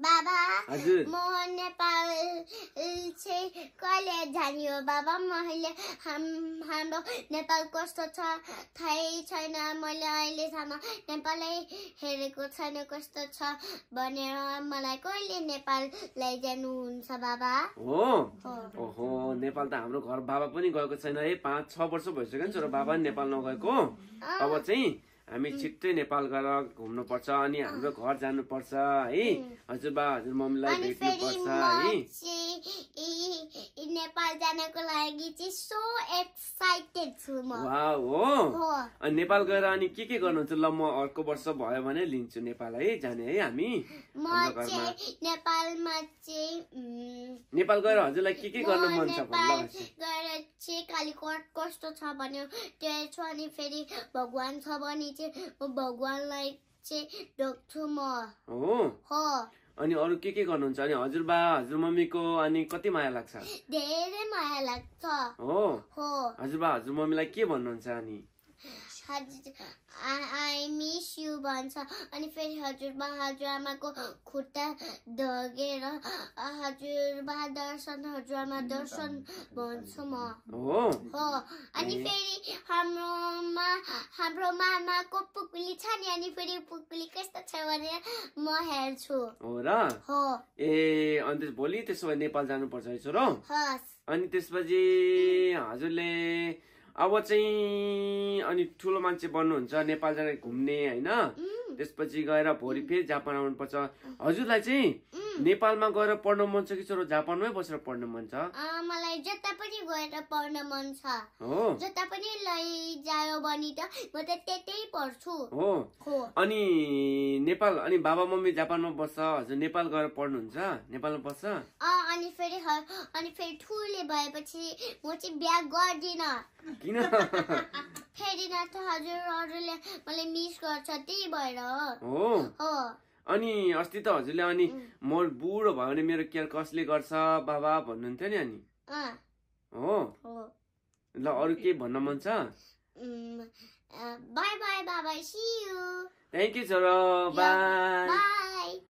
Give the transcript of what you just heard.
बाबा हजुर म नेपाल चाहिँ कहिले जाने हो बाबा मैले हाम्रो नेपाल कस्तो छ थाहै छैन मैले अहिलेसम्म नेपालै हेरेको छैन कस्तो छ भनेर मलाई कहिले नेपाल लैजानुहुन्छ बाबा हो ओहो नेपाल त हाम्रो घर बाबा पनि गएको छैन है 5-6 वर्ष भइसक्यो नि छोरा बाबा नेपाल नगएको अब चाहिँ हामी छिट्टै नेपाल गएर घुम्नु पर्छ अनि हाम्रो घर जानु पर्छ है हजुरबा हजुरमम्मीलाई भेट्नु पर्छ है नेपाल जानको लागि चाहिँ सो एक्साइटेड छु म हो अनि नेपाल गएर अनि के गर्नुहुन्छ ल म अर्को वर्ष भयो भने लिन्छु नेपाल है जाने है हामी म चाहिँ नेपालमा चाहिँ नेपाल गएर हजुरलाई के गर्न मन छ नेपाल गएर चाहिँ कालीकोट कस्तो छ भन्यो त्यो छ अनि फेरि भगवान छ भने चाहिँ भगवानलाई चाहिँ ढोग्छु म हो अनि अरु के गर्नुहुन्छ अनि हजुरबा हजुरमम्मीको अनि कति माया लाग्छ धेरै माया लाग्छ हो हजुरबा हजुरमम्मीलाई के भन्नुहुन्छ अनि I miss you भन्छ अनि फेरि हजुरबा हजुरआमाको खुट्टा धगेर हजुरबा दर्शन हजुरआमा दर्शन भन्छु म हो अनि फेरि हाम्रो मामाको पुक्ली छ नि अनि फेरि पुक्ली कस्तो छ भने म हेर्छु हो र हो ए अनि भोलि त्यसो भए नेपाल जानुपर्छ है छोरो अनि त्यसपछि हजुरले अब चाहिँ अनि ठुलो मान्छे बन्नुहुन्छ नेपाल जाने घुम्ने हैन त्यसपछि गएर भोलि फेरि जापान आउनु पर्छ हजुरलाई चाहिँ नेपालमा गएर पढ्न मन छ कि छोरो जापानमै बसेर पढ्न मन छ मलाई जता पनि गएर पढ्न मन छ जता पनि लैजायो भने त म त त्यतै पढ्छु हो अनि नेपाल अनि बाबा मम्मी जापानमा बस्छ हजुर नेपाल गएर पढ्नुहुन्छ नेपालमा बस्छ अनि फेरि ठुले भएपछि म चाहिँ बिहा गर्दिन किन फेरि न त हजुरहरूले मलाई मिस गर्छ त्यही भएर हो अनि अस्ति त हजुरले अनि म बुढो भयो भने मेरो केयर कसले गर्छ बाबा भन्नुहुन्थ्यो नि अनि हो ल अरु के भन्न मन छ बाई बाई बाबा सी यू थ्यांक यू छोरो बाई